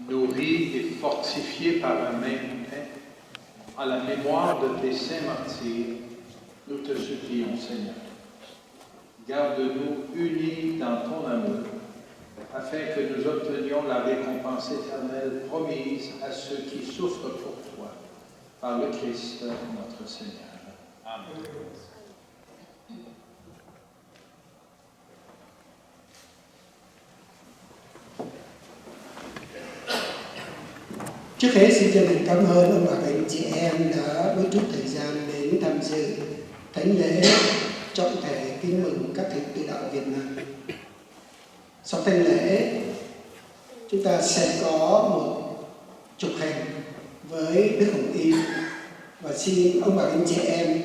Nourris et fortifiés par un même pain, à la mémoire de tes saints martyrs, nous te supplions, Seigneur. Garde-nous unis dans ton amour, afin que nous obtenions la récompense éternelle promise à ceux qui souffrent pour toi, par le Christ notre Seigneur. Amen. Trước hết xin chân thành cảm ơn ông bà và anh chị em đã bớt chút thời gian đến tham dự thánh lễ trọng thể kính mừng các thầy tự đạo Việt Nam. Sau thánh lễ, chúng ta sẽ có một trục hành với Đức Hồng Y và xin ông bà và anh chị em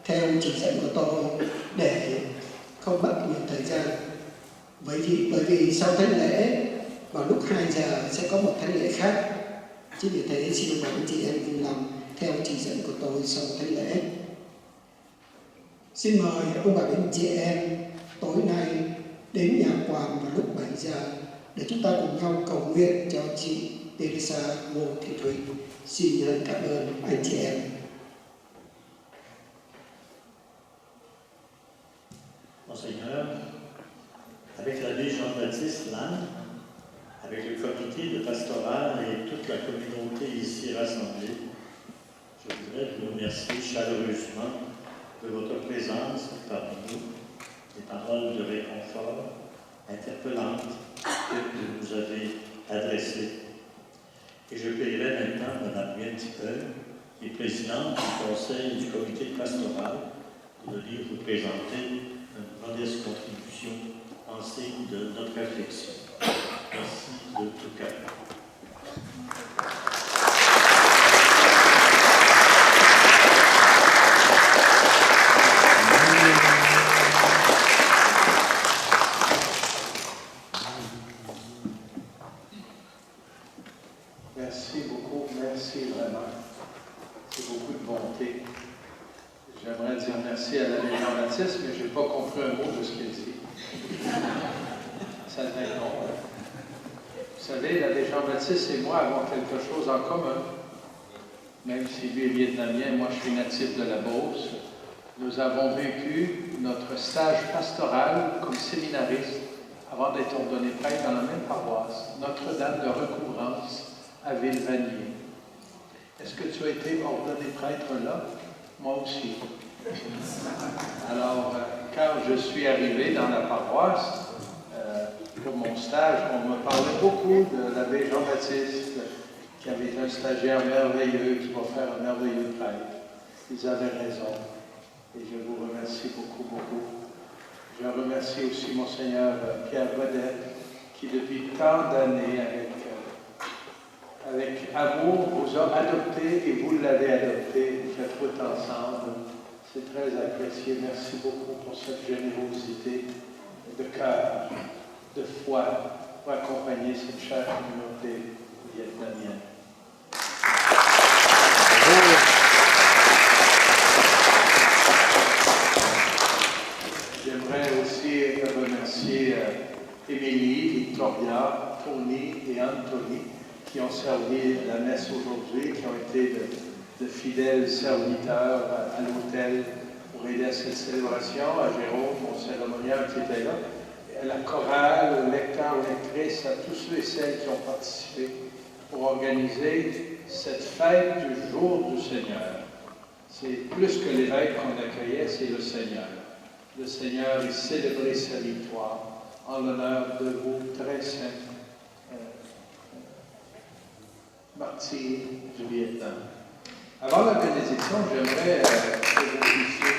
theo chỉ dẫn của tôi để không mất nhiều thời gian. Bởi vì sau thánh lễ vào lúc 2 giờ sẽ có một thánh lễ khác. Chính vì thế xin ông bà anh chị em vui lòng theo chỉ dẫn của tôi sau thánh lễ. Xin mời ông bà anh chị em tối nay đến nhà quàn vào lúc 7 giờ để chúng ta cùng nhau cầu nguyện cho chị Teresa Ngô Thị Thủy. Xin nhận cảm ơn anh chị em. Monseigneur, avec l'abbé Jean-Baptiste Lannes, avec le comité de pastoral et toute la communauté ici rassemblée, je voudrais vous remercier chaleureusement de votre présence parmi nous, des paroles de réconfort interpellantes que vous nous avez adressées. Et je paierai maintenant Mme Gwen Tipper, qui est présidente du conseil du comité pastoral, de venir vous présenter une modeste contribution en signe de notre réflexion. Merci de tout cœur. Merci beaucoup, merci vraiment. C'est beaucoup de bonté. J'aimerais dire merci à l'abbé Jean-Baptiste, mais je n'ai pas compris un mot de ce qu'il dit. Ça devait être non. Vous savez, l'abbé Jean-Baptiste et moi avons quelque chose en commun. Même si lui est vietnamien, moi je suis natif de la Beauce. Nous avons vécu notre stage pastoral comme séminaristes avant d'être ordonnés prêtres dans la même paroisse, Notre-Dame de Recouvrance à Villevanier. Est-ce que tu as été ordonné prêtre là? Moi aussi. Alors, quand je suis arrivé dans la paroisse, pour mon stage, on me parlait beaucoup de l'abbé Jean-Baptiste, qui avait un stagiaire merveilleux, qui va faire un merveilleux prêtre. Ils avaient raison. Et je vous remercie beaucoup, beaucoup. Je remercie aussi Monseigneur Pierre Godette, qui depuis tant d'années, avec amour, vous a adopté et vous l'avez adopté. Vous faites route ensemble. C'est très apprécié. Merci beaucoup pour cette générosité de cœur, de foi, pour accompagner cette chère communauté vietnamienne. J'aimerais aussi remercier Émilie, Victoria, Tony et Anthony qui ont servi la messe aujourd'hui, qui ont été de fidèles serviteurs à l'hôtel pour aider à cette célébration, à Jérôme, mon cérémonial qui était là, à la chorale, aux lecteurs, aux lectrices, à tous ceux et celles qui ont participé pour organiser cette fête du jour du Seigneur. C'est plus que l'évêque qu'on accueillait, c'est le Seigneur. Le Seigneur a célébré sa victoire en l'honneur de vous, très saints martyrs du Vietnam. Avant la bénédiction, j'aimerais que vous puissiez...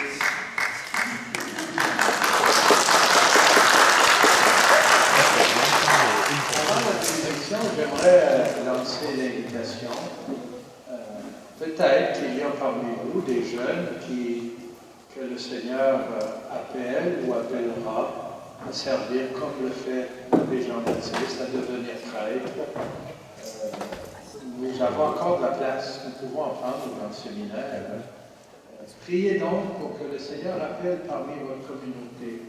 Avant la bénédiction, j'aimerais lancer l'invitation. Peut-être qu'il y a parmi vous des jeunes que le Seigneur appelle ou appellera à servir comme le fait les Jean-Baptiste, à devenir prêtre. Nous avons encore de la place, nous pouvons en prendre dans le séminaire. Priez donc pour que le Seigneur appelle parmi votre communauté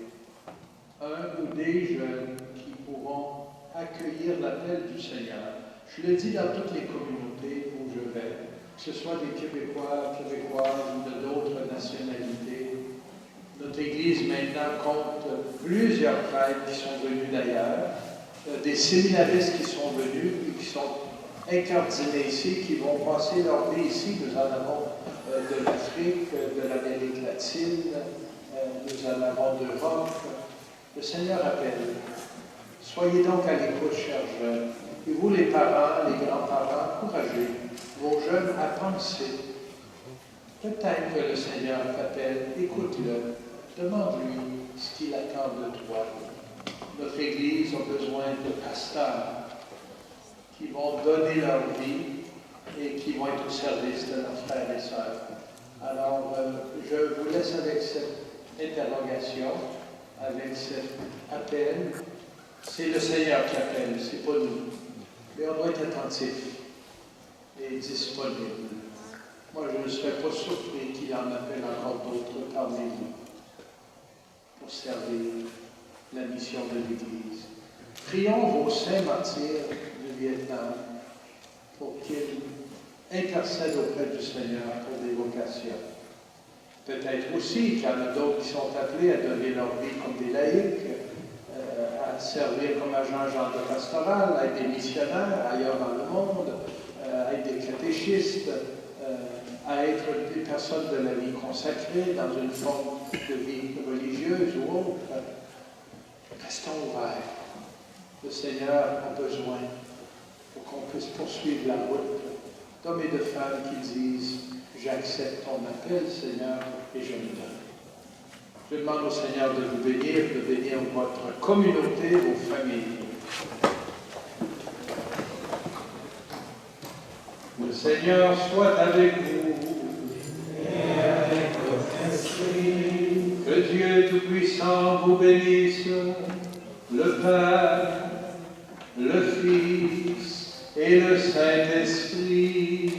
un ou des jeunes qui pourront accueillir l'appel du Seigneur. Je le dis dans toutes les communautés où je vais, que ce soit des Québécois, Québécoises ou de d'autres nationalités. Notre Église maintenant compte plusieurs prêtres qui sont venus d'ailleurs, des séminaristes qui sont venus et qui sont incardinés ici, qui vont passer leur vie ici. Nous en avons de l'Afrique, de l'Amérique latine, nous en avons d'Europe. Le Seigneur appelle. Soyez donc à l'écoute, chers jeunes. Et vous, les parents, les grands-parents, encouragez vos jeunes à penser. Peut-être que le Seigneur t'appelle, écoute-le, demande-lui ce qu'il attend de toi. Notre Église a besoin de pasteurs qui vont donner leur vie et qui vont être au service de nos frères et sœurs. Alors, je vous laisse avec cette interrogation, avec cet appel. C'est le Seigneur qui appelle, c'est pas nous. Mais on doit être attentif et disponible. Moi, je ne serais pas surpris qu'il en appelle encore d'autres parmi vous pour servir la mission de l'Église. Prions vos saints martyrs du Vietnam pour qu'ils intercèdent auprès du Seigneur pour des vocations. Peut-être aussi qu'il y en a d'autres qui sont appelés à donner leur vie comme des laïcs, à servir comme agents de pastoral, à être des missionnaires ailleurs dans le monde, à être des catéchistes, à être des personnes de la vie consacrée dans une forme de vie religieuse ou autre. Restons ouverts. Le Seigneur a besoin pour qu'on puisse poursuivre la route d'hommes et de femmes qui disent « J'accepte ton appel, Seigneur, et je me donne ». Je demande au Seigneur de vous bénir, de bénir votre communauté, vos familles. Le Seigneur soit avec vous. Et avec votre esprit. Que Dieu Tout-Puissant vous bénisse, le Père, le Fils et le Saint-Esprit.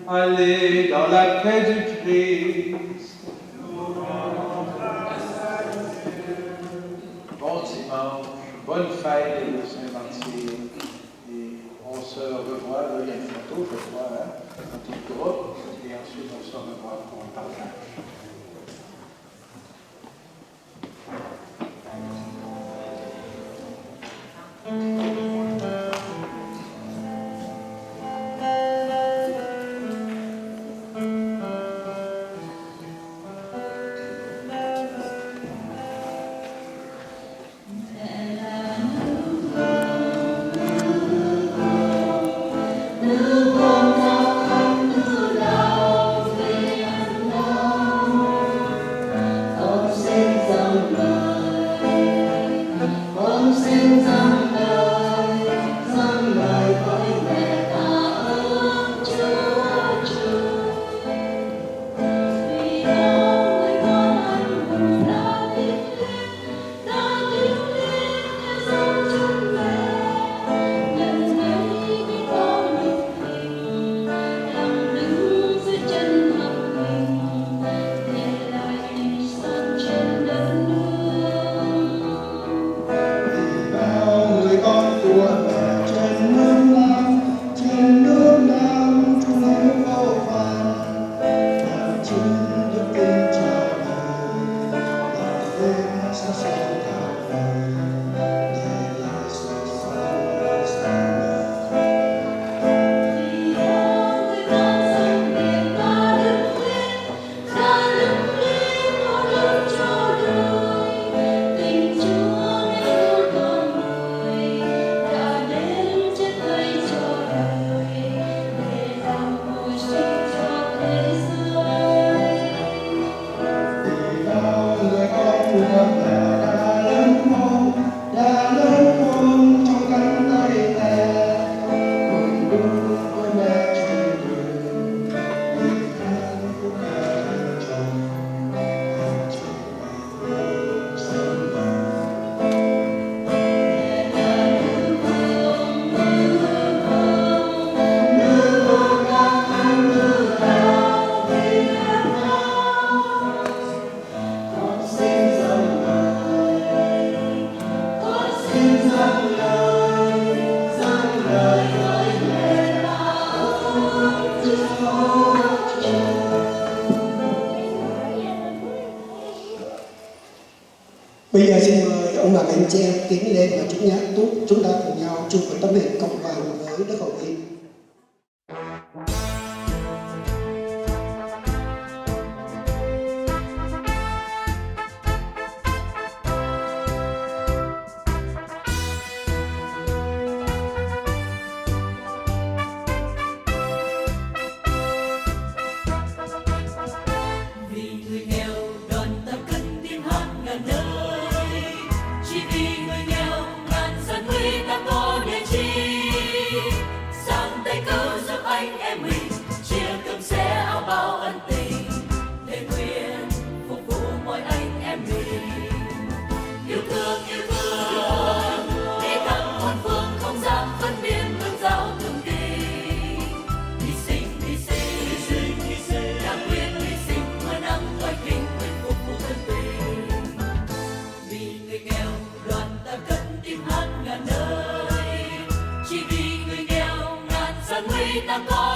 Allez dans la paix du Christ. Bon dimanche, bonne fête de Saint-Martyr. Et on se revoit, là, il y a une photo, je crois, hein, dans tout le groupe. Et ensuite, on se revoit pour un partage. Bây giờ xin mời ông bà anh chị em tiến lên và chúng ta cùng nhau chụp một tấm hình cộng đoàn với Đức Hồng Y. ta có